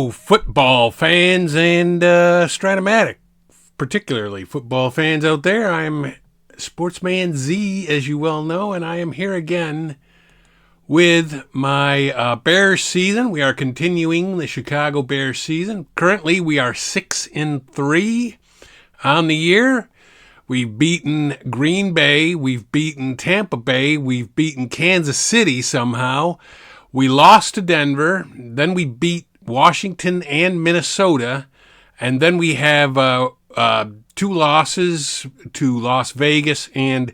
Hello, football fans and Strat-O-Matic, particularly football fans out there. I'm Sportsman Z, as you well know, and I am here again with my Bears season. We are continuing the Chicago Bears season. Currently, we are 6-3 on the year. We've beaten Green Bay, we've beaten Tampa Bay, we've beaten Kansas City somehow. We lost to Denver, then we beat Washington and Minnesota, and then we have two losses to Las Vegas and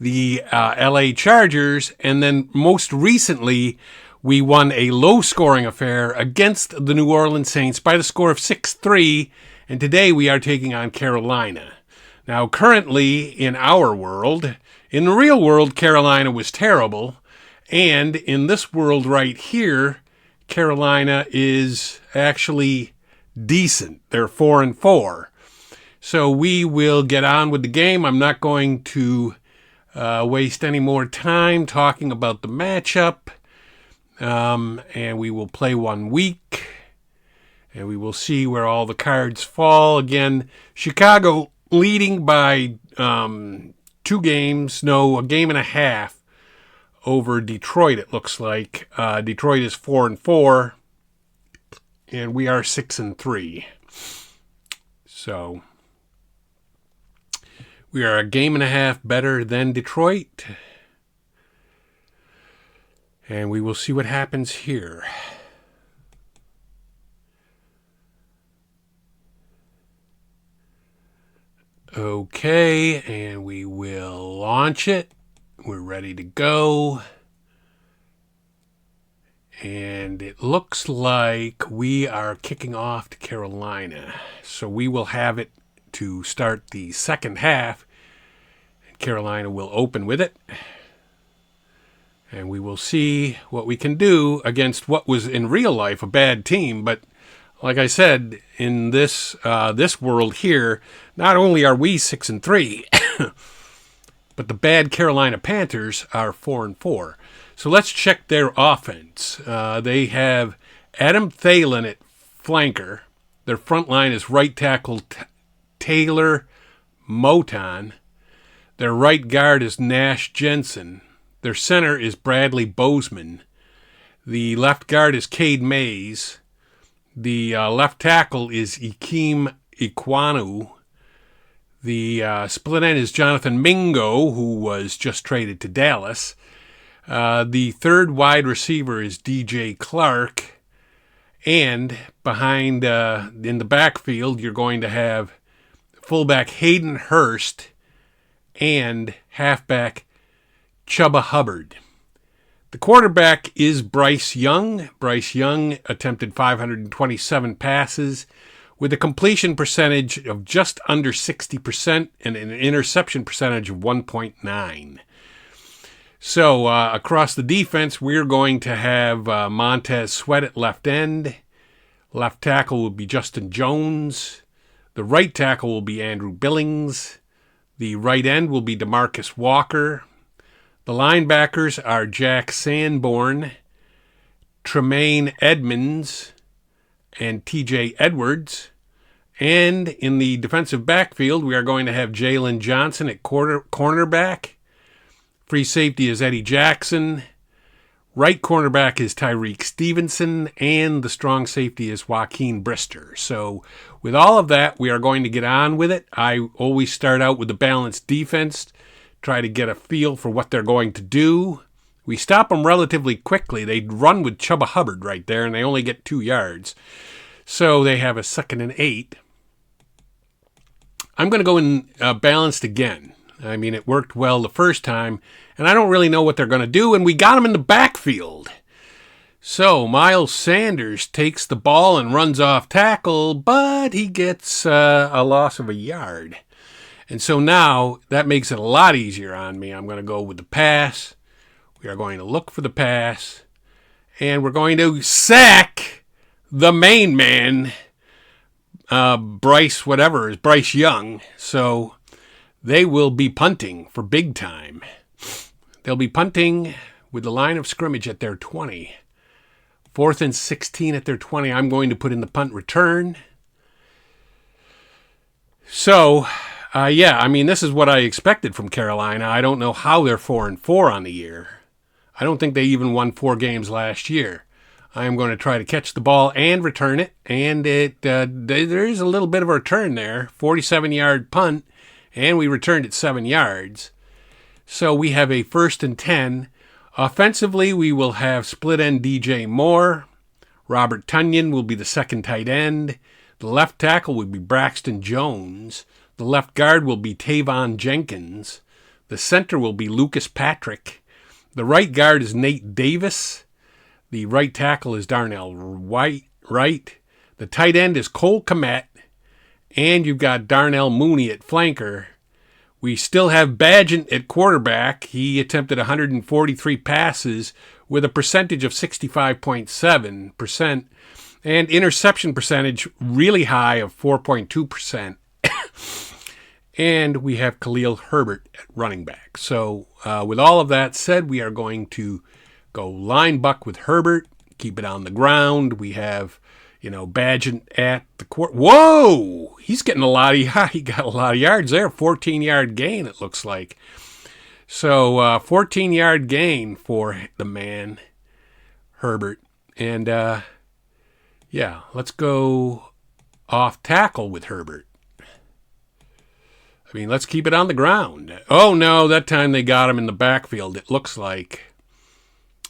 the LA Chargers, and then most recently we won a low-scoring affair against the New Orleans Saints by the score of 6-3, and today we are taking on Carolina. Now, currently in our world, in the real world, Carolina was terrible, and in this world right here, Carolina is actually decent. They're 4-4. So we will get on with the game. I'm not going to waste any more time talking about the matchup. And we will play 1 week. And we will see where all the cards fall. Again, Chicago leading by a game and a half. Over Detroit, it looks like. Detroit is 4-4, and we are 6-3. So we are a game and a half better than Detroit, and we will see what happens here. Okay, and we will launch it. We're ready to go. And it looks like we are kicking off to Carolina. So we will have it to start the second half. And Carolina will open with it. And we will see what we can do against what was in real life a bad team. But like I said, in this world here, not only are we 6-3, but the bad Carolina Panthers are 4-4. So let's check their offense. They have Adam Thielen at flanker. Their front line is right tackle Taylor Moton. Their right guard is Nash Jensen. Their center is Bradley Bozeman. The left guard is Cade Mays. The left tackle is Ikem Ekwonu. The split end is Jonathan Mingo, who was just traded to Dallas. The third wide receiver is DJ Clark. And behind, in the backfield, you're going to have fullback Hayden Hurst and halfback Chuba Hubbard. The quarterback is Bryce Young. Bryce Young attempted 527 passes, with a completion percentage of just under 60% and an interception percentage of 1.9. So across the defense, we're going to have Montez Sweat at left end. Left tackle will be Justin Jones. The right tackle will be Andrew Billings. The right end will be DeMarcus Walker. The linebackers are Jack Sanborn, Tremaine Edmonds, and TJ Edwards. And in the defensive backfield, we are going to have Jalen Johnson at cornerback. Free safety is Eddie Jackson. Right cornerback is Tyreek Stevenson. And the strong safety is Joaquin Brister. So with all of that, we are going to get on with it. I always start out with a balanced defense, try to get a feel for what they're going to do. We stop them relatively quickly. They run with Chuba Hubbard right there, and they only get 2 yards. So they have a 2nd and 8. I'm going to go in balanced again. I mean, it worked well the first time, and I don't really know what they're going to do, and we got them in the backfield. So Miles Sanders takes the ball and runs off tackle, but he gets a loss of a yard. And so now that makes it a lot easier on me. I'm going to go with the pass. We are going to look for the pass, and we're going to sack the main man, Bryce Young. So they will be punting for big time. They'll be punting with the line of scrimmage at their 20. 4th and 16 at their 20. I'm going to put in the punt return. So, yeah, I mean, this is what I expected from Carolina. I don't know how they're 4-4 on the year. I don't think they even won 4 games last year. I am going to try to catch the ball and return it, and there's a little bit of a return there. 47-yard punt, and we returned it 7 yards. So we have a 1st and 10. Offensively, we will have split end DJ Moore. Robert Tonyan will be the second tight end. The left tackle will be Braxton Jones. The left guard will be Tavon Jenkins. The center will be Lucas Patrick. The right guard is Nate Davis. The right tackle is Darnell Wright. The tight end is Cole Kmet. And you've got Darnell Mooney at flanker. We still have Badgett at quarterback. He attempted 143 passes with a percentage of 65.7%. And interception percentage really high of 4.2%. And we have Khalil Herbert at running back. So with all of that said, we are going to go line buck with Herbert, keep it on the ground. We have, Badgett at the court. Whoa! He's getting a lot of he got a lot of yards there. 14-yard gain, it looks like. So 14-yard gain for the man, Herbert. And yeah, let's go off tackle with Herbert. I mean, let's keep it on the ground. Oh, no, that time they got him in the backfield, it looks like.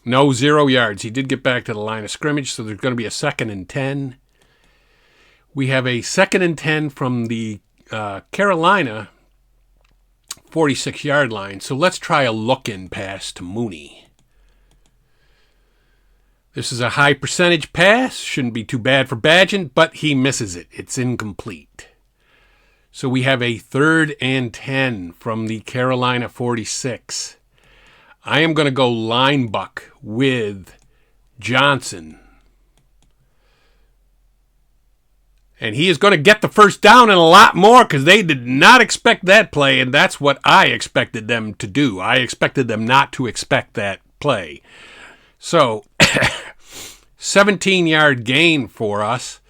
No, 0 yards. He did get back to the line of scrimmage, so there's going to be a 2nd and 10. We have a 2nd and 10 from the Carolina 46-yard line. So let's try a look-in pass to Mooney. This is a high percentage pass. Shouldn't be too bad for Badgett, but he misses it. It's incomplete. So we have a 3rd and 10 from the Carolina 46. I am going to go line buck with Johnson. And he is going to get the first down and a lot more because they did not expect that play, and that's what I expected them to do. I expected them not to expect that play. So, 17-yard gain for us,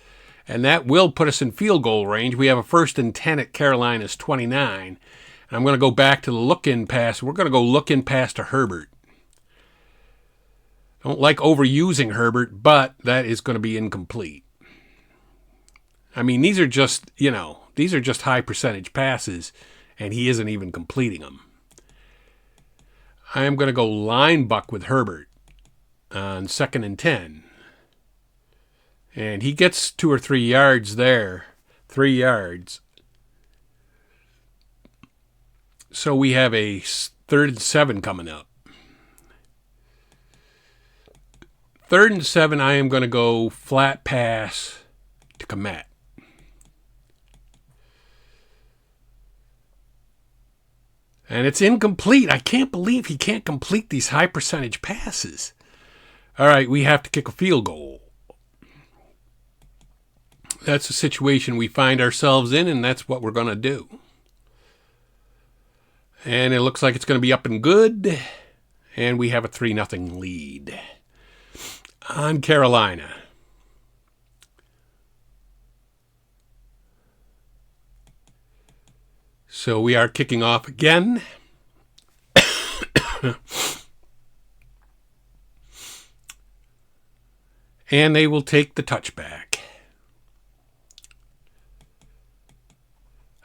and that will put us in field goal range. We have a 1st and 10 at Carolina's 29. And I'm going to go back to the look-in pass. We're going to go look-in pass to Herbert. Don't like overusing Herbert, but that is going to be incomplete. I mean, these are just high percentage passes, and he isn't even completing them. I am going to go line buck with Herbert on 2nd and 10. And he gets 2 or 3 yards there. 3 yards. So we have a 3rd and 7 coming up. 3rd and 7, I am going to go flat pass to Kmet. And it's incomplete. I can't believe he can't complete these high percentage passes. All right, we have to kick a field goal. That's the situation we find ourselves in, and that's what we're going to do. And it looks like it's going to be up and good. And we have a 3-0 lead on Carolina. So we are kicking off again. And they will take the touchback.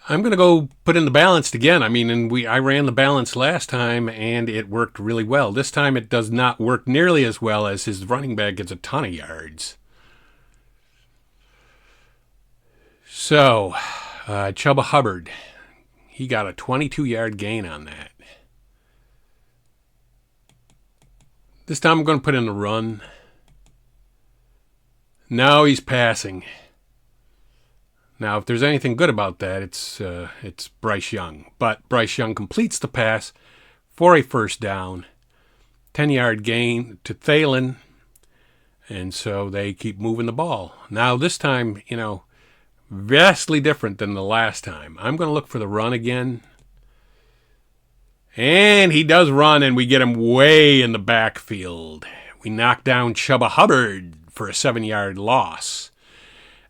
I'm going to go put in the balanced again. I mean, I ran the balance last time, and it worked really well. This time it does not work nearly as well as his running back gets a ton of yards. So, Chuba Hubbard, he got a 22-yard gain on that. This time I'm going to put in the run. No, he's passing. Now, if there's anything good about that, it's Bryce Young. But Bryce Young completes the pass for a first down. 10-yard gain to Thielen. And so they keep moving the ball. Now, this time, vastly different than the last time. I'm going to look for the run again. And he does run, and we get him way in the backfield. We knock down Chuba Hubbard for a 7-yard loss.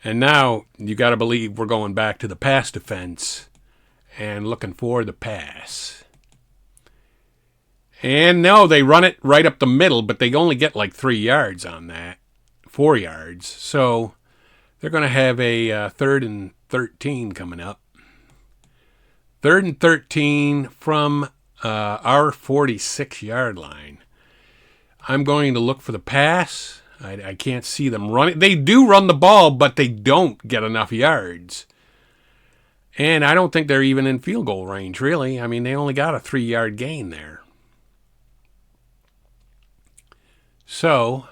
And now you got to believe we're going back to the pass defense and looking for the pass. And no, they run it right up the middle, but they only get like 3 yards on that, 4 yards. So they're going to have a 3rd and 13 coming up. 3rd and 13 from our 46-yard line. I'm going to look for the pass. I can't see them running. They do run the ball, but they don't get enough yards. And I don't think they're even in field goal range, really. I mean, they only got a 3-yard gain there. So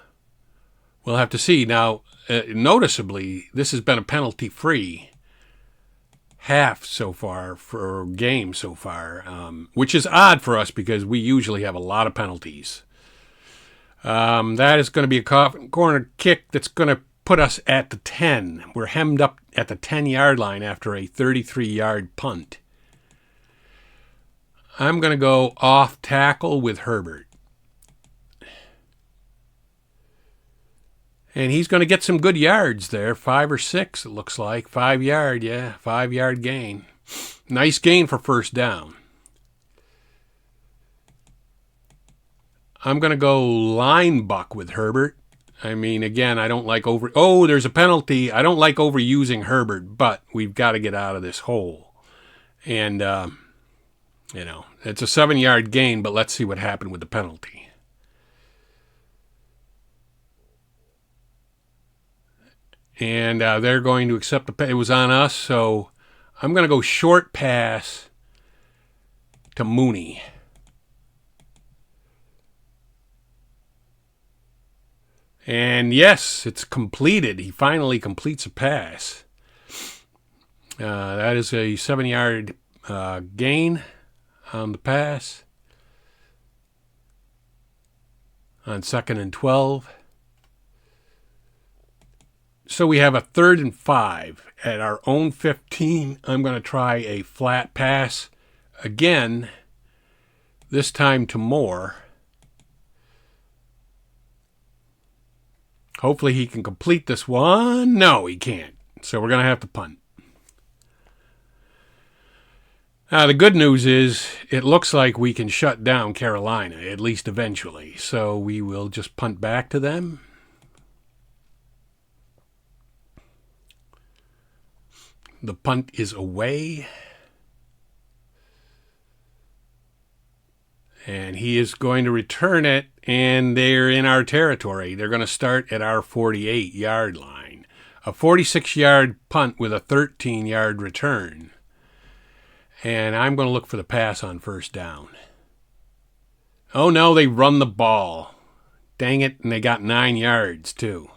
we'll have to see. Now, noticeably, this has been a penalty-free half so far, for game so far, which is odd for us because we usually have a lot of penalties. That is going to be a corner kick that's going to put us at the 10. We're hemmed up at the 10-yard line after a 33-yard punt. I'm going to go off tackle with Herbert. And he's going to get some good yards there, 5 or 6 it looks like. 5 yard, 5-yard gain. Nice gain for first down. I'm going to go line buck with Herbert. I mean, again, I don't like there's a penalty. I don't like overusing Herbert, but we've got to get out of this hole. And, it's a 7-yard gain, but let's see what happened with the penalty. And they're going to accept the pass. It was on us, so I'm going to go short pass to Mooney. And yes, it's completed. He finally completes a pass. That is a 7-yard gain on the pass. On 2nd and 12. So we have a 3rd and 5 at our own 15. I'm going to try a flat pass again, this time to Moore. Hopefully he can complete this one. No, he can't. So we're going to have to punt. Now, the good news is it looks like we can shut down Carolina, at least eventually. So we will just punt back to them. The punt is away. And he is going to return it, and they're in our territory. They're going to start at our 48-yard line. A 46-yard punt with a 13-yard return. And I'm going to look for the pass on first down. Oh, no, they run the ball. Dang it, and they got 9 yards, too.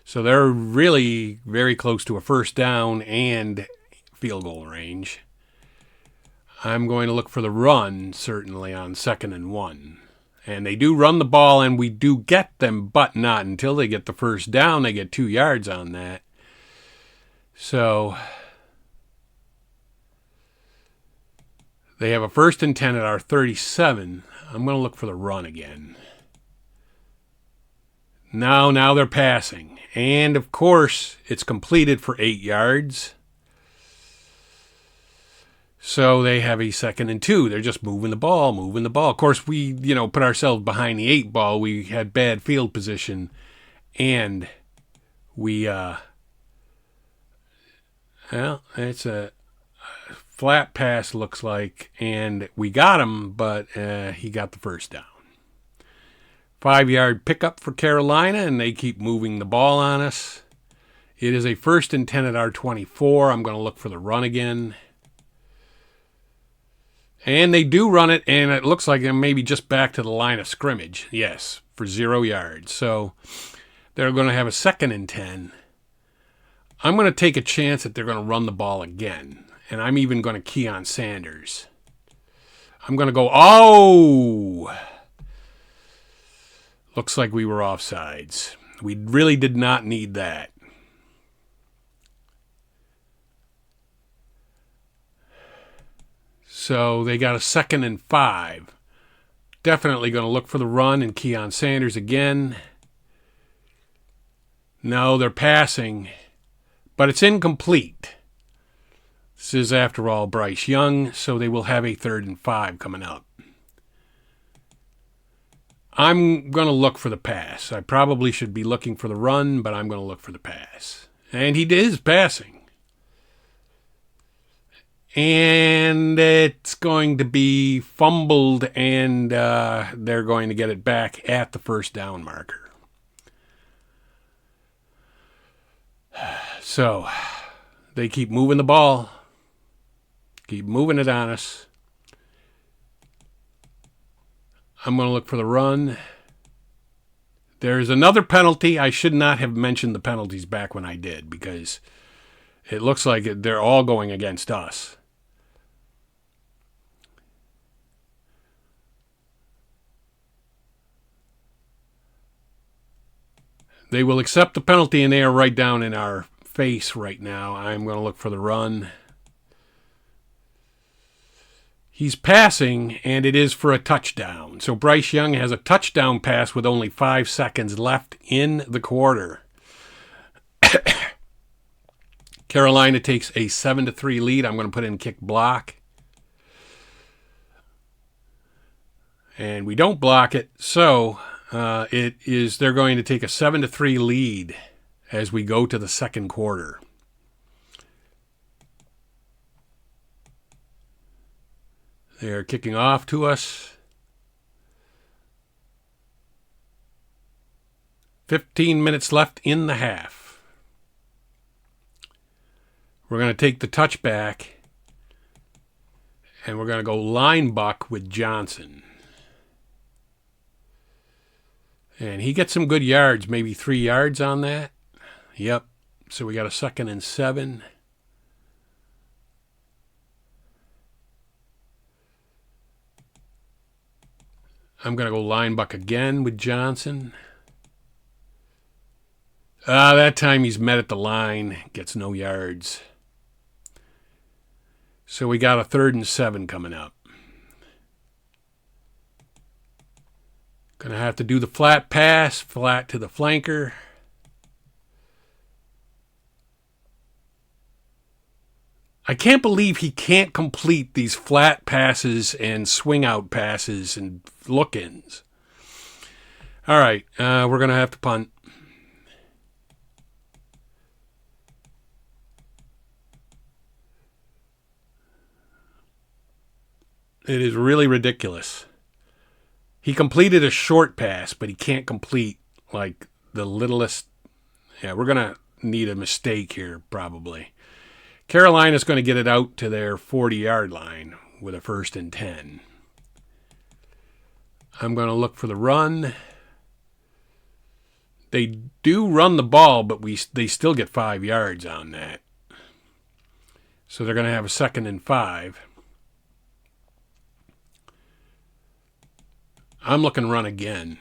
So they're really very close to a first down and field goal range. I'm going to look for the run, certainly, on 2nd and 1. And they do run the ball, and we do get them, but not until they get the first down. They get 2 yards on that. So they have a 1st and 10 at our 37. I'm going to look for the run again. Now they're passing. And, of course, it's completed for 8 yards. So they have a 2nd and 2. They're just moving the ball. Of course, we, put ourselves behind the 8 ball. We had bad field position. And we, it's a flat pass, looks like. And we got him, but he got the first down. 5-yard pickup for Carolina, and they keep moving the ball on us. It is a 1st and 10 at our 24. I'm going to look for the run again. And they do run it, and it looks like they're maybe just back to the line of scrimmage. Yes, for 0 yards. So they're going to have a 2nd and 10. I'm going to take a chance that they're going to run the ball again. And I'm even going to key on Sanders. I'm going to go, looks like we were offsides. We really did not need that. So they got a 2nd and 5. Definitely going to look for the run and key on Sanders again. No, they're passing, but it's incomplete. This is, after all, Bryce Young, so they will have a 3rd and 5 coming up. I'm going to look for the pass. I probably should be looking for the run, but I'm going to look for the pass. And he is passing. And it's going to be fumbled, and they're going to get it back at the 1st down marker. So they keep moving the ball. Keep moving it on us. I'm going to look for the run. There's another penalty. I should not have mentioned the penalties back when I did, because it looks like they're all going against us. They will accept the penalty, and they are right down in our face right now. I'm going to look for the run. He's passing, and it is for a touchdown. So Bryce Young has a touchdown pass with only 5 seconds left in the quarter. Carolina takes a 7-3 lead. I'm going to put in kick block. And we don't block it, so they're going to take a 7-3 lead as we go to the 2nd quarter. They're kicking off to us. 15 minutes left in the half. We're going to take the touchback, and we're going to go line buck with Johnson. And he gets some good yards, maybe 3 yards on that. Yep. So we got a 2nd and 7. I'm going to go line buck again with Johnson. That time he's met at the line, gets no yards. So we got a 3rd and 7 coming up. Going to have to do the flat pass, flat to the flanker. I can't believe he can't complete these flat passes and swing out passes and look-ins. All right, we're going to have to punt. It is really ridiculous. He completed a short pass, but he can't complete like the littlest. Yeah, we're going to need a mistake here probably. Carolina's going to get it out to their 40-yard line with a 1st and 10. I'm going to look for the run. They do run the ball, but they still get 5 yards on that. So they're going to have a 2nd and 5. I'm looking run again.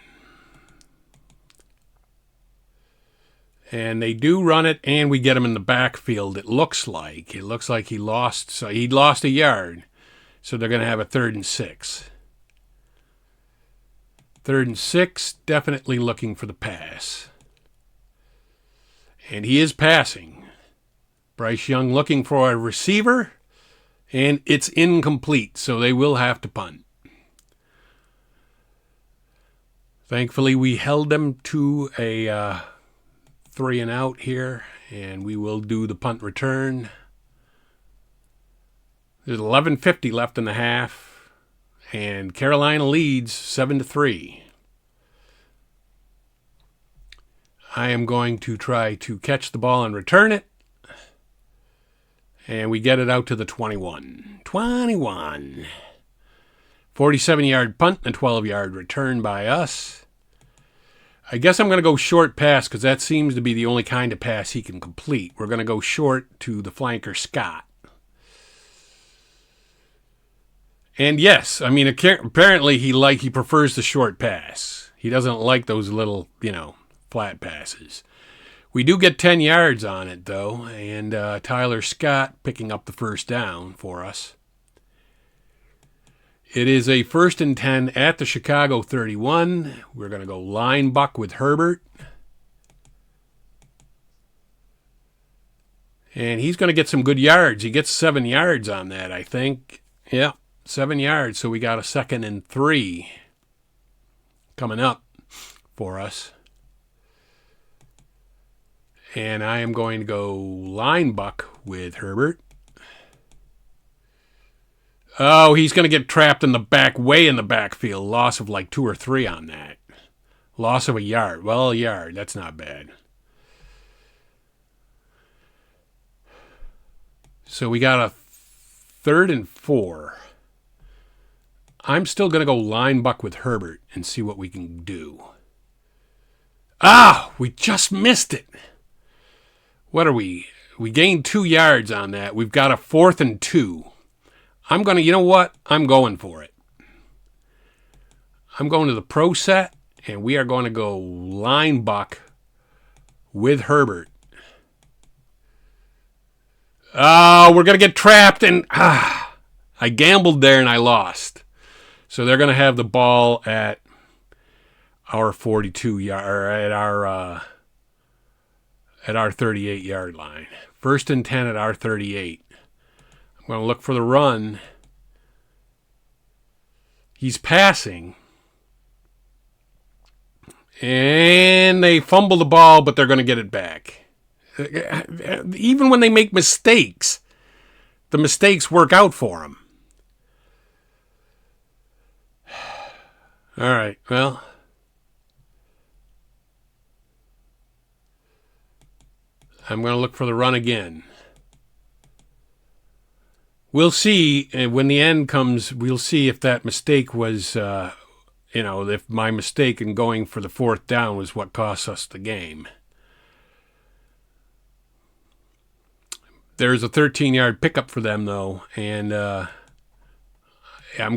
And they do run it, and we get him in the backfield. It looks like he lost. So he lost a yard. So they're going to have a 3rd and 6. 3rd and 6, definitely looking for the pass. And he is passing. Bryce Young looking for a receiver, and it's incomplete. So they will have to punt. Thankfully, we held them to a 3 and out here, and we will do the punt return. There's 11:50 left in the half, and Carolina leads 7-3. I am going to try to catch the ball and return it, and we get it out to the 21. 47-yard punt and a 12-yard return by us. I guess I'm going to go short pass because that seems to be the only kind of pass he can complete. We're going to go short to the flanker Scott. And yes, I mean, apparently he prefers the short pass. He doesn't like those little, flat passes. We do get 10 yards on it, though, and Tyler Scott picking up the first down for us. It is a 1st and 10 at the Chicago 31. We're going to go line buck with Herbert. And he's going to get some good yards. He gets 7 yards on that, I think. Yeah, 7 yards. So we got a 2nd and 3 coming up for us. And I am going to go line buck with Herbert. Oh, he's going to get trapped in the back, way in the backfield. Loss of like 2 or 3 on that. Loss of a yard. Well, a yard. That's not bad. So we got a 3rd and 4. I'm still going to go line buck with Herbert and see what we can do. Ah, we just missed it. What are we? We gained 2 yards on that. We've got a 4th and 2. I'm going to, you know what? I'm going for it. I'm going to the pro set, and we are going to go line buck with Herbert. Oh, we're going to get trapped, and I gambled there and I lost. So they're going to have the ball at our 42 yard, at our 38 yard line. 1st and 10 at our 38. I'm going to look for the run. He's passing. And they fumble the ball, but they're going to get it back. Even when they make mistakes, the mistakes work out for them. All right, well. I'm going to look for the run again. We'll see when the end comes. We'll see if that mistake was, if my mistake in going for the 4th down was what cost us the game. There's a 13-yard pickup for them, though, and I'm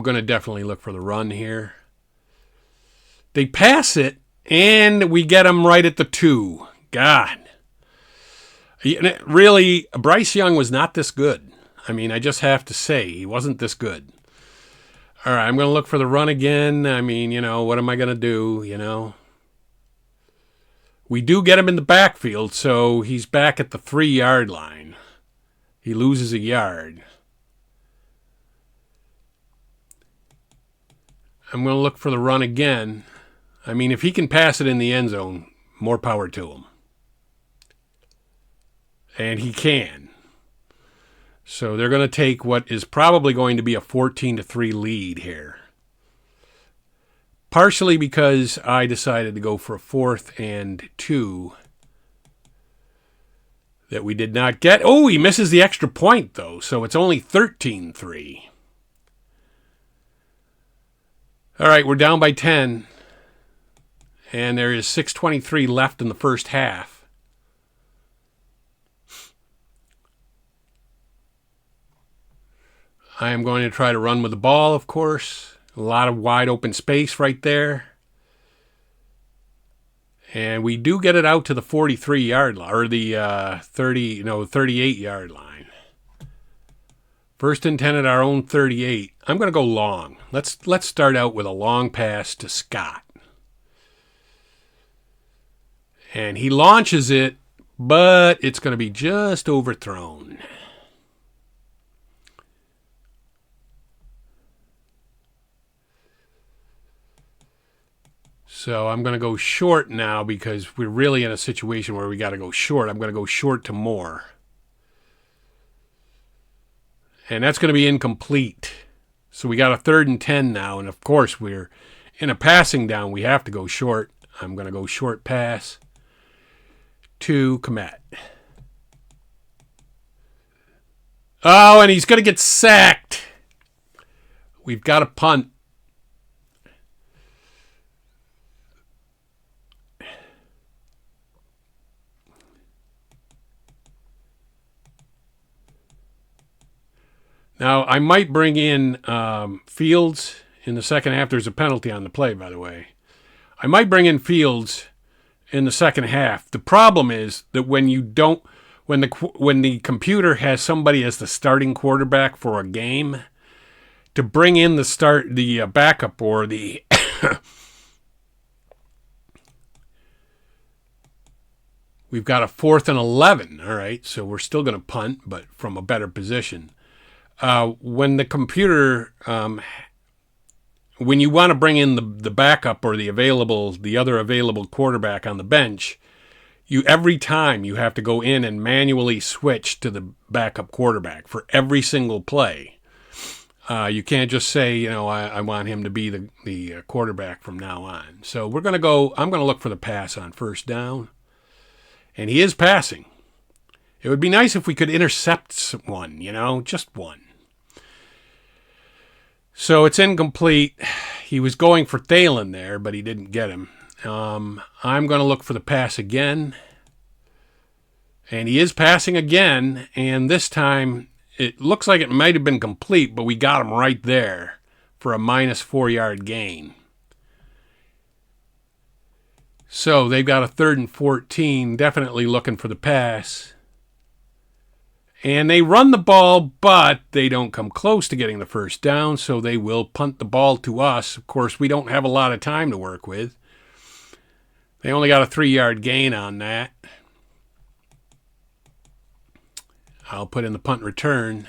going to definitely look for the run here. They pass it, and we get them right at the 2. God. Really, Bryce Young was not this good. I mean, I just have to say, he wasn't this good. All right, I'm going to look for the run again. I mean, what am I going to do, We do get him in the backfield, so he's back at the 3-yard line. He loses a yard. I'm going to look for the run again. I mean, if he can pass it in the end zone, more power to him. And he can. So they're going to take what is probably going to be a 14-3 lead here. Partially because I decided to go for a 4th and 2 that we did not get. Oh, he misses the extra point, though, so it's only 13-3. All right, we're down by 10, and there is 6:23 left in the first half. I am going to try to run with the ball, of course. A lot of wide open space right there. And we do get it out to the 43-yard line, or the 38-yard line. 1st and 10 at our own 38. I'm going to go long. Let's start out with a long pass to Scott. And he launches it, but it's going to be just overthrown. So I'm going to go short now because we're really in a situation where we got to go short. I'm going to go short to Moore. And that's going to be incomplete. So we got a 3rd and 10 now. And, of course, we're in a passing down. We have to go short. I'm going to go short pass to Komet. Oh, and he's going to get sacked. We've got a punt. Now, I might bring in Fields in the second half. There's a penalty on the play, by the way. I might bring in Fields in the second half. The problem is that when the computer has somebody as the starting quarterback for a game, to bring in the backup or the We've got a 4th and 11. All right, so we're still going to punt, but from a better position. When the computer, when you want to bring in the backup or the other available quarterback on the bench, every time you have to go in and manually switch to the backup quarterback for every single play. You can't just say, I want him to be the quarterback from now on. So I'm going to look for the pass on first down. And he is passing. It would be nice if we could intercept one, just one. So it's incomplete. He was going for Thalen there, but he didn't get him. I'm going to look for the pass again. And he is passing again. And this time, it looks like it might have been complete, but we got him right there for a minus 4-yard gain. So they've got a 3rd and 14, definitely looking for the pass. And they run the ball, but they don't come close to getting the first down, so they will punt the ball to us. Of course, we don't have a lot of time to work with. They only got a 3-yard gain on that. I'll put in the punt return.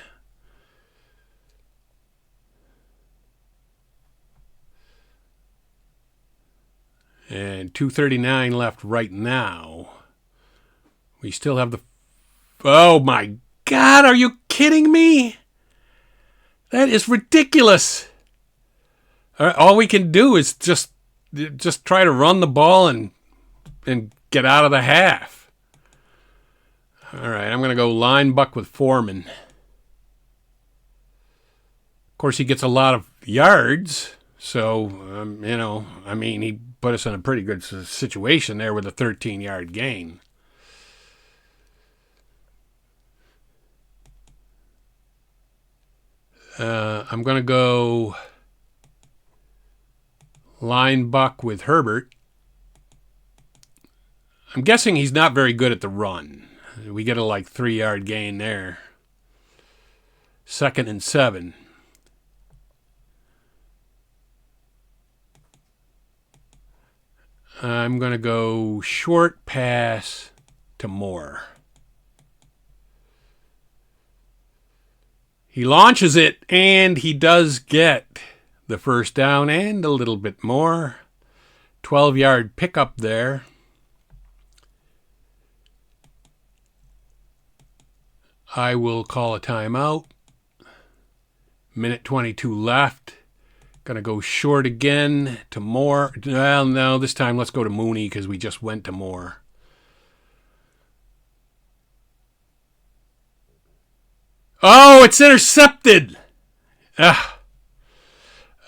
And 2:39 left right now. We still have the... Oh, my God, are you kidding me? That is ridiculous. All we can do is just try to run the ball and get out of the half. All right, I'm going to go line buck with Foreman. Of course, he gets a lot of yards. So, he put us in a pretty good situation there with a 13-yard gain. I'm going to go line buck with Herbert. I'm guessing he's not very good at the run. We get a 3-yard gain there. 2nd and 7. I'm going to go short pass to Moore. He launches it, and he does get the first down and a little bit more. 12-yard pickup there. I will call a timeout. Minute 22 left. Going to go short again to Moore. Well, no, this time let's go to Mooney because we just went to Moore. Oh, it's intercepted. I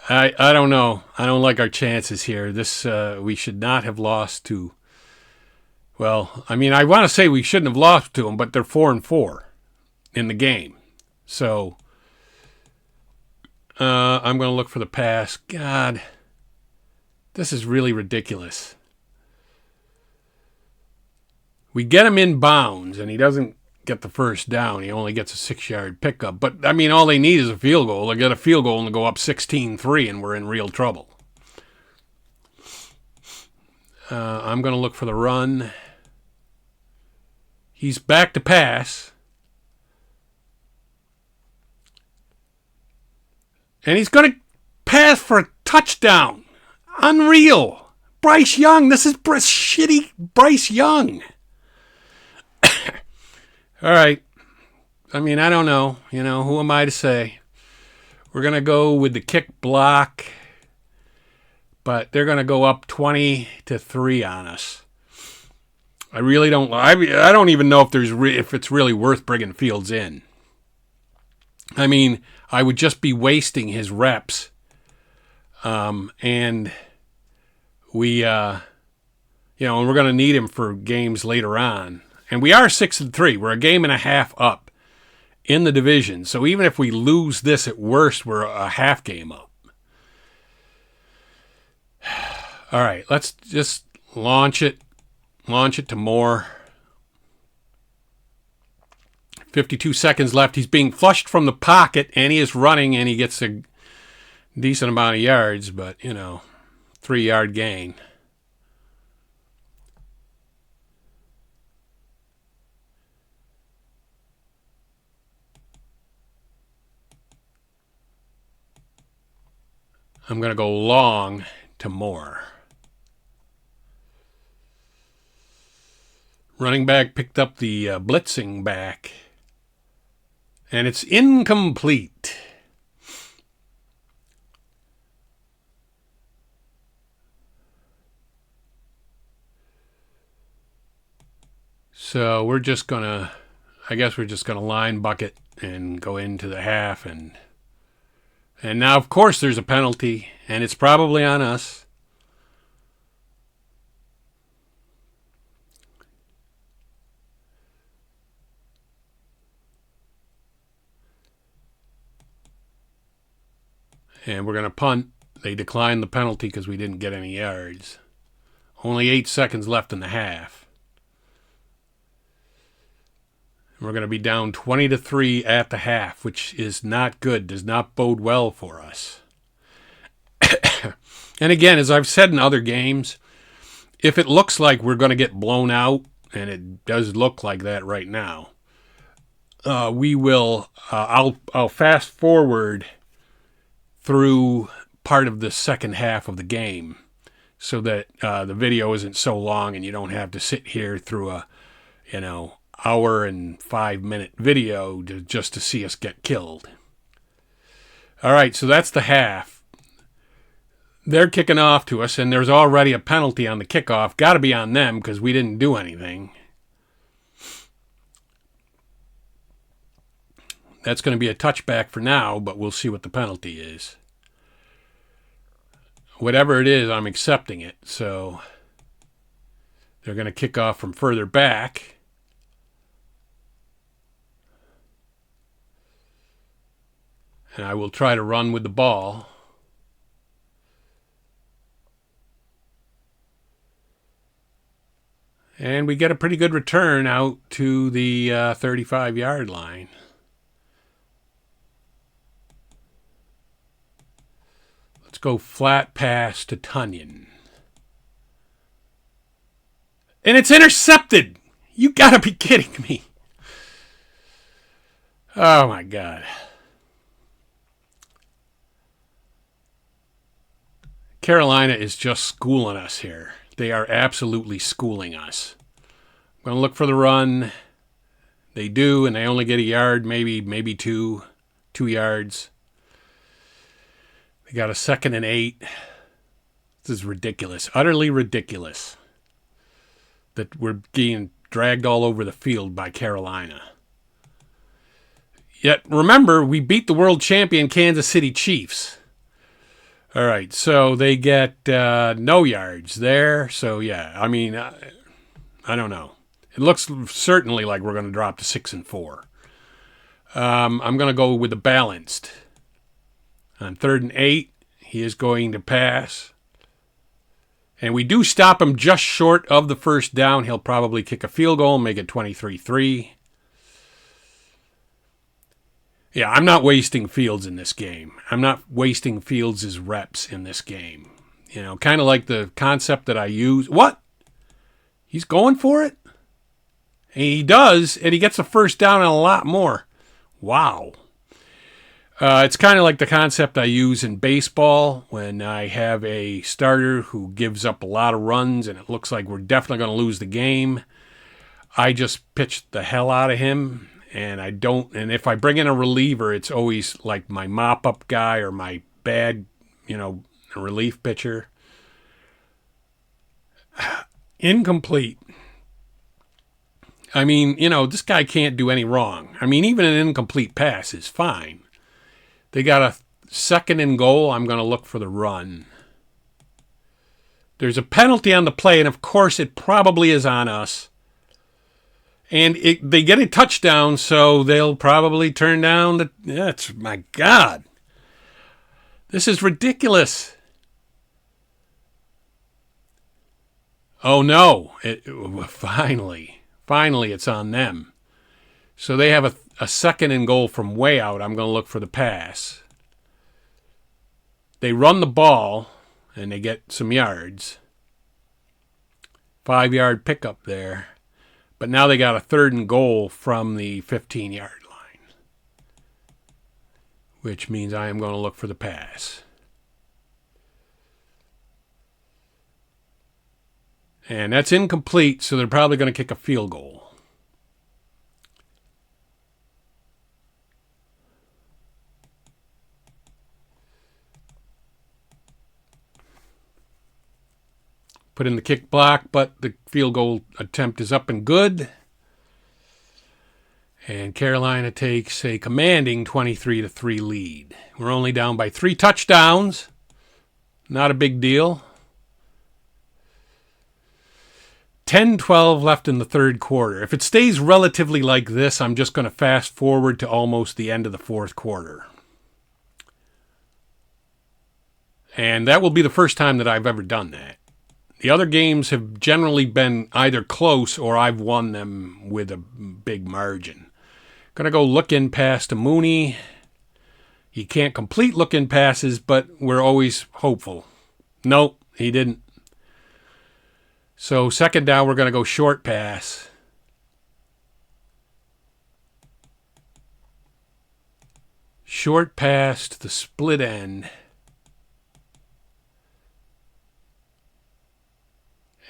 don't know. I don't like our chances here. This we should not have lost to. Well, I want to say we shouldn't have lost to them, but they're 4-4 in the game. So I'm going to look for the pass. God, this is really ridiculous. We get him in bounds, and he doesn't get the first down. He only gets a 6-yard pickup. But, all they need is a field goal. They get a field goal and go up 16-3, and we're in real trouble. I'm going to look for the run. He's back to pass. And he's going to pass for a touchdown. Unreal. Bryce Young. This is shitty Bryce Young. All right. I don't know. Who am I to say? We're going to go with the kick block. But they're going to go up 20-3 on us. I really don't... I don't even know if it's really worth bringing Fields in. I would just be wasting his reps. And we, and we're going to need him for games later on. And we are 6-3. We're a game and a half up in the division. So even if we lose this at worst, we're a half game up. All right, let's just launch it. Launch it to Moore. 52 seconds left. He's being flushed from the pocket, and he is running, and he gets a decent amount of yards, but, 3-yard gain. I'm going to go long to Moore. Running back picked up the blitzing back. And it's incomplete. So we're just going to, I guess we're just going to line bucket and go into the half. And now, of course, there's a penalty, and it's probably on us. And we're going to punt. They declined the penalty because we didn't get any yards. Only 8 seconds left in the half. We're going to be down 20-3 at the half, which is not good, does not bode well for us. And again, as I've said in other games, if it looks like we're going to get blown out, and it does look like that right now, we will, I'll fast forward through part of the second half of the game so that the video isn't so long and you don't have to sit here through a, hour and 5 minute video just to see us get killed. All right, so that's the half. They're kicking off to us, and there's already a penalty on the kickoff. Got to be on them because we didn't do anything. That's going to be a touchback for now, but we'll see what the penalty is. Whatever it is, I'm accepting it. So they're going to kick off from further back. And I will try to run with the ball. And we get a pretty good return out to the 35-yard line. Let's go flat pass to Tunyon. And it's intercepted! You gotta be kidding me. Oh my God. Carolina is just schooling us here. They are absolutely schooling us. I'm going to look for the run. They do, and they only get a yard, maybe 2 yards. They got a 2nd and 8. This is ridiculous, utterly ridiculous that we're being dragged all over the field by Carolina. Yet, remember, we beat the world champion Kansas City Chiefs. All right, so they get no yards there. So, yeah, I mean, I don't know. It looks certainly like we're going to drop to 6 and 4. I'm going to go with the balanced. On 3rd and 8, he is going to pass. And we do stop him just short of the first down. He'll probably kick a field goal and make it 23-3. Yeah, I'm not wasting Fields in this game. I'm not wasting Fields' reps in this game. Kind of like the concept that I use. What? He's going for it? And he does, and he gets a first down and a lot more. Wow. It's kind of like the concept I use in baseball when I have a starter who gives up a lot of runs and it looks like we're definitely going to lose the game. I just pitch the hell out of him. And if I bring in a reliever, it's always like my mop-up guy or my bad, relief pitcher. Incomplete. I mean, this guy can't do any wrong. I mean, even an incomplete pass is fine. They got a 2nd and goal. I'm going to look for the run. There's a penalty on the play, and of course it probably is on us. And they get a touchdown, so they'll probably turn down the... That's, my God. This is ridiculous. Oh, no. Finally, it's on them. So they have a 2nd and goal from way out. I'm going to look for the pass. They run the ball, and they get some yards. 5-yard pickup there. But now they got a 3rd and goal from the 15-yard line, which means I am going to look for the pass. And that's incomplete, so they're probably going to kick a field goal. Put in the kick block, but the field goal attempt is up and good. And Carolina takes a commanding 23-3 lead. We're only down by 3 touchdowns. Not a big deal. 10-12 left in the third quarter. If it stays relatively like this, I'm just going to fast forward to almost the end of the fourth quarter. And that will be the first time that I've ever done that. The other games have generally been either close or I've won them with a big margin. Going to go look-in pass to Mooney. He can't complete look-in passes, but we're always hopeful. Nope, he didn't. So second down, we're going to go short pass. Short pass to the split end.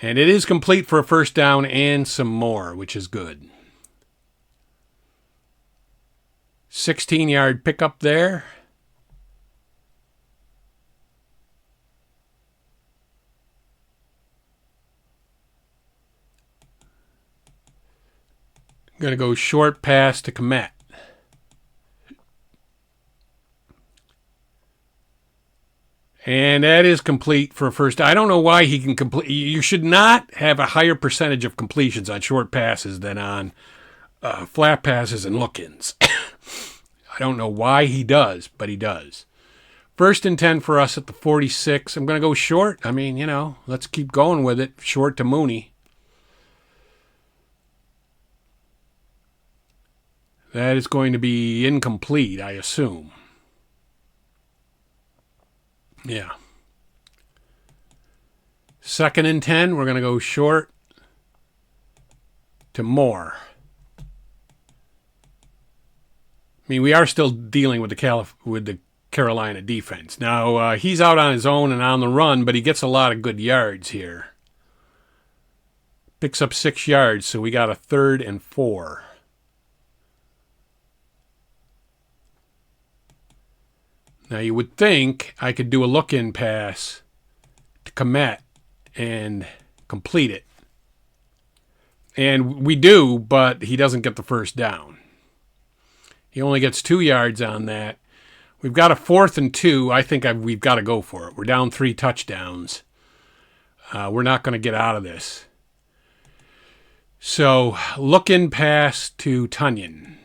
And it is complete for a first down and some more, which is good. 16-yard pickup there. Going to go short pass to Komet. And that is complete for a first. I don't know why he can complete. You should not have a higher percentage of completions on short passes than on flat passes and look-ins. I don't know why he does, but he does. 1st and 10 for us at the 46. I'm going to go short. I mean, let's keep going with it. Short to Mooney. That is going to be incomplete, I assume. Yeah. 2nd and 10, we're going to go short to Moore. I mean, we are still dealing with the Carolina defense. Now, he's out on his own and on the run, but he gets a lot of good yards here. Picks up 6 yards, so we got a 3rd and 4. Now, you would think I could do a look-in pass to Komet and complete it. And we do, but he doesn't get the first down. He only gets 2 yards on that. We've got a 4th and 2. I think we've got to go for it. We're down 3 touchdowns. We're not going to get out of this. So, look-in pass to Tunyon.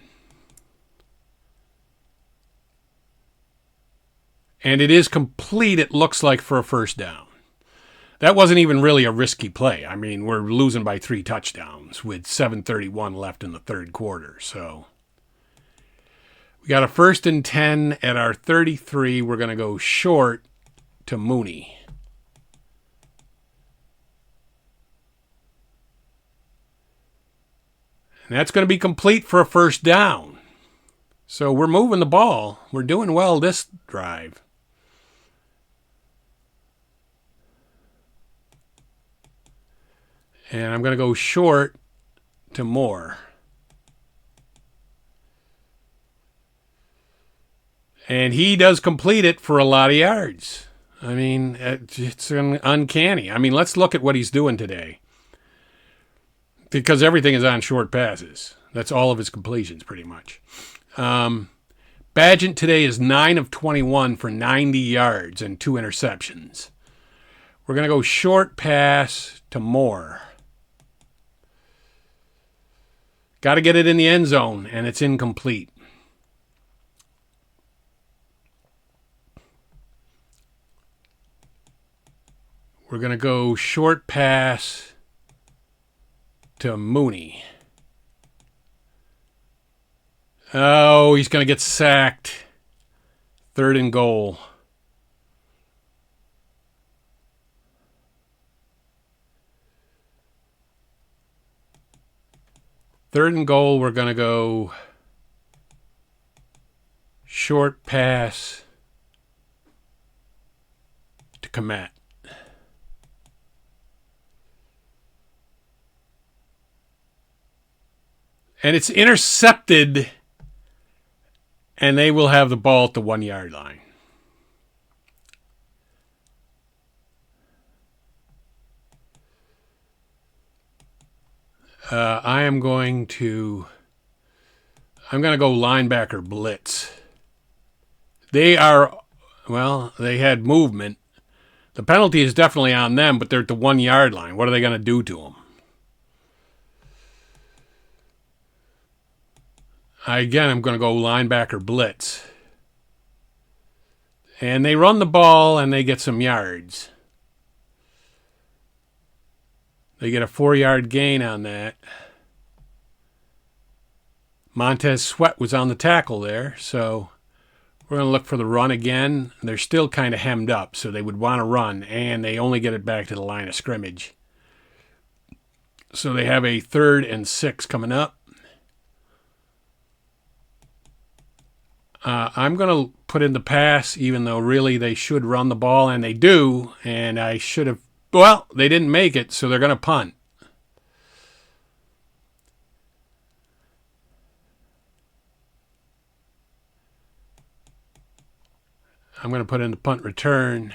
And it is complete, it looks like, for a first down. That wasn't even really a risky play. I mean, we're losing by 3 touchdowns with 7:31 left in the third quarter. So we got a 1st and 10 at our 33. We're going to go short to Mooney. And that's going to be complete for a first down. So we're moving the ball. We're doing well this drive. And I'm going to go short to Moore. And he does complete it for a lot of yards. I mean, it's uncanny. I mean, let's look at what he's doing today. Because everything is on short passes. That's all of his completions, pretty much. Badgett today is 9 of 21 for 90 yards and 2 interceptions. We're going to go short pass to Moore. Got to get it in the end zone, and it's incomplete. We're going to go short pass to Mooney. Oh, he's going to get sacked. 3rd and goal. Third and goal, we're going to go short pass to Komet. And it's intercepted, and they will have the ball at the 1 yard line. I'm going to go linebacker blitz. They had movement. The penalty is definitely on them, but they're at the 1 yard line. What are they going to do to them? I'm going to go linebacker blitz. And they run the ball and they get some yards. They get a 4-yard gain on that. Montez Sweat was on the tackle there, so we're going to look for the run again. They're still kind of hemmed up, so they would want to run, and they only get it back to the line of scrimmage. So they have a 3rd and 6 coming up. I'm going to put in the pass, even though really they should run the ball, and they do, and I should have... Well, they didn't make it, so they're going to punt. I'm going to put in the punt return.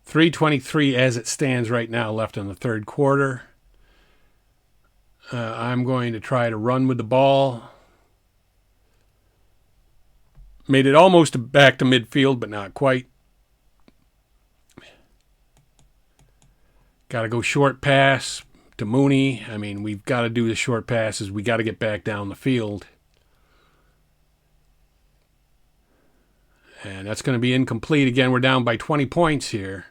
.323 as it stands right now left in the 3rd quarter. I'm going to try to run with the ball. Made it almost back to midfield, but not quite. Got to go short pass to Mooney. I mean, we've got to do the short passes. We got to get back down the field. And that's going to be incomplete. Again, we're down by 20 points here.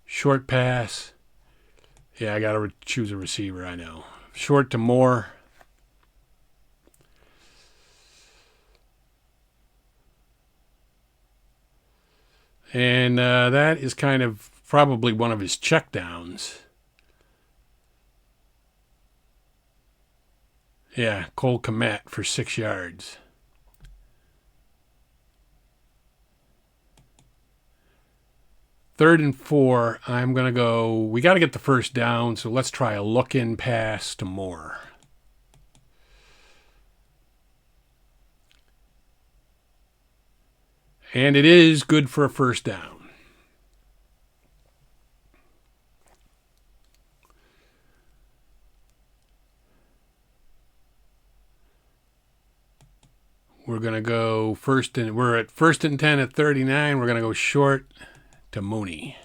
Short pass. Yeah, I got to choose a receiver, I know. Short to Moore. And that is kind of probably one of his checkdowns. Yeah, Cole Kmet for 6 yards. Third and 4, I'm going to go... We got to get the first down, so let's try a look-in pass to Moore. And it is good for a first down. We're going to go we're at 1st and 10 at 39. We're going to go short to Mooney.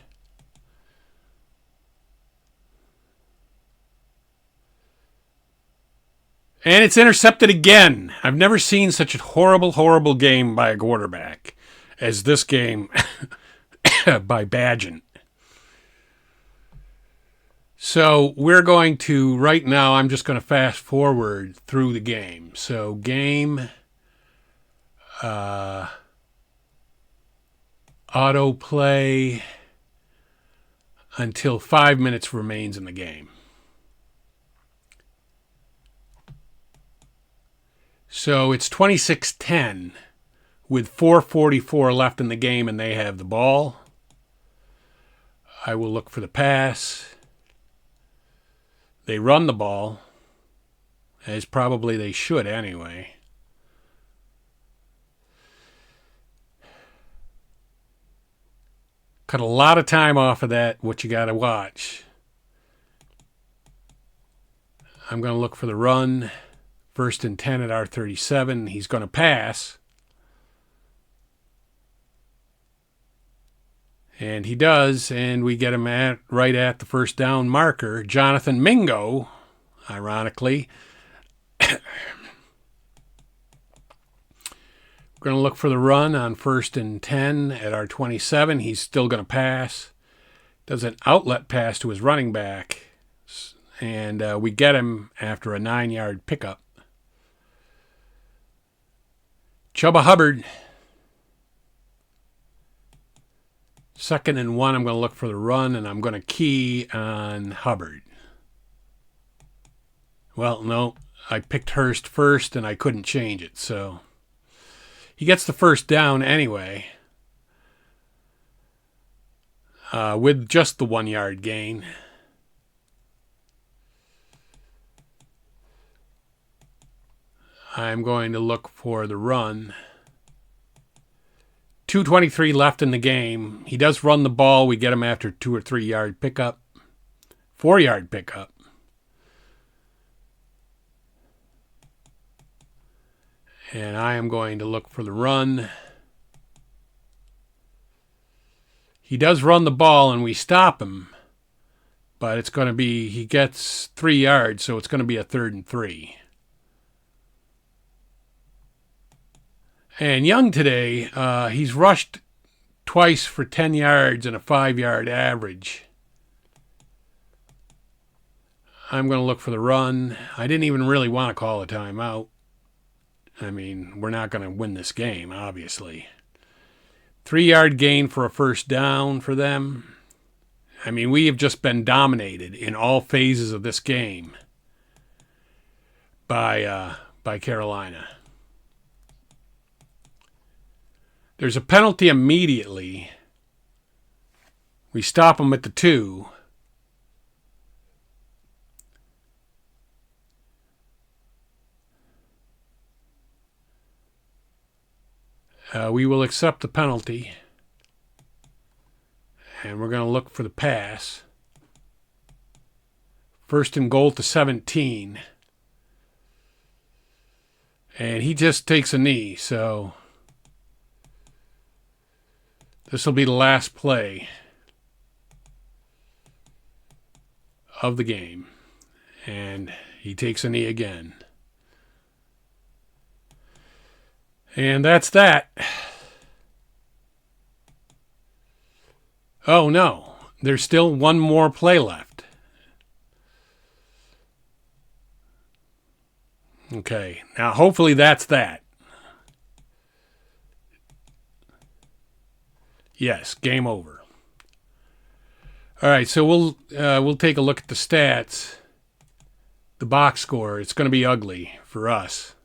And it's intercepted again. I've never seen such a horrible, horrible game by a quarterback as this game by Badgent. So we're going to, right now, I'm just going to fast forward through the game. So game... autoplay until 5 minutes remains in the game. So it's 26-10 with 4:44 left in the game, and they have the ball. I will look for the pass. They run the ball, as probably they should anyway. Cut a lot of time off of that, what you got to watch. I'm going to look for the run. 1st and 10 at our 37. He's going to pass. And he does, and we get him right at the first down marker. Jonathan Mingo, ironically. We're going to look for the run on 1st and 10 at our 27. He's still going to pass. Does an outlet pass to his running back. And we get him after a 9-yard pickup. Chuba Hubbard. 2nd and 1, I'm going to look for the run, and I'm going to key on Hubbard. Well, no. I picked Hurst first and I couldn't change it. So he gets the first down anyway with just the 1 yard gain. I'm going to look for the run. 2:23 left in the game. He does run the ball. We get him after 2 or 3 yard pickup. 4 yard pickup. And I am going to look for the run. He does run the ball and we stop him. But it's going to be, he gets 3 yards, so it's going to be a 3rd and 3. And Young today, he's rushed twice for 10 yards and a 5 yard average. I'm going to look for the run. I didn't even really want to call a timeout. I mean, we're not going to win this game, obviously. 3 yard gain for a first down for them. I mean, we have just been dominated in all phases of this game by Carolina. There's a penalty immediately. We stop them at the 2. We will accept the penalty. And we're going to look for the pass. 1st and goal to 17. And he just takes a knee, so this will be the last play of the game. And he takes a knee again. And that's that. Oh, no. There's still one more play left. Okay. Now, hopefully that's that. Yes, game over. All right, so we'll take a look at the stats. The box score, it's going to be ugly for us.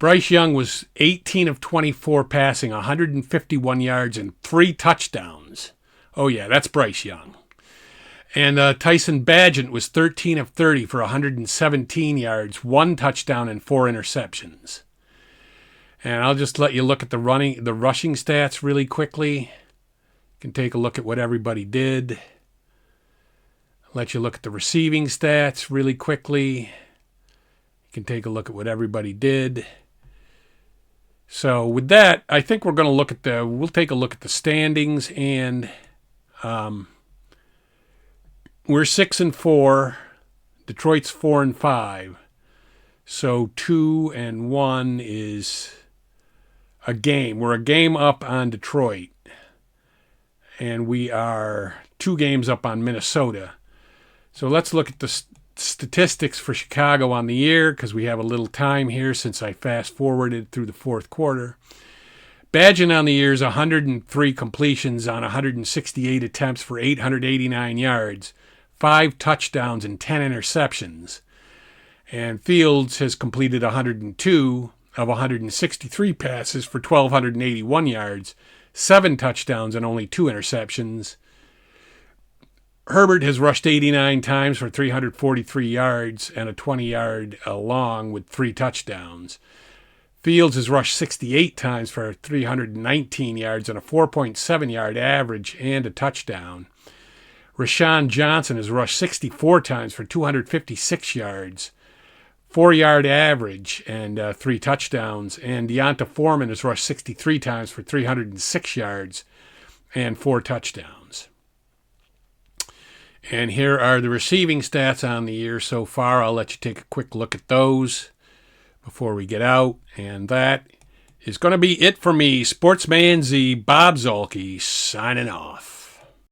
Bryce Young was 18 of 24 passing, 151 yards, and 3 touchdowns. Oh, yeah, that's Bryce Young. And Tyson Bagent was 13 of 30 for 117 yards, 1 touchdown, and 4 interceptions. And I'll just let you look at the rushing stats really quickly. You can take a look at what everybody did. Let you look at the receiving stats really quickly. You can take a look at what everybody did. So with that, I think we're going to look at we'll take a look at the standings, and we're 6-4. Detroit's 4-5. So 2-1 is a game. We're a game up on Detroit, and we are 2 games up on Minnesota. So let's look at the statistics for Chicago on the year, because we have a little time here since I fast-forwarded through the 4th quarter. Bagent on the year is 103 completions on 168 attempts for 889 yards, 5 touchdowns, and 10 interceptions. And Fields has completed 102 of 163 passes for 1,281 yards, 7 touchdowns, and only 2 interceptions. Herbert has rushed 89 times for 343 yards and a 20-yard long with 3 touchdowns. Fields has rushed 68 times for 319 yards and a 4.7-yard average and a touchdown. Rashawn Johnson has rushed 64 times for 256 yards, 4-yard average, and 3 touchdowns. And Deonta Foreman has rushed 63 times for 306 yards and 4 touchdowns. And here are the receiving stats on the year so far. I'll let you take a quick look at those before we get out. And that is going to be it for me. Sportsman Z, Bob Zolke, signing off.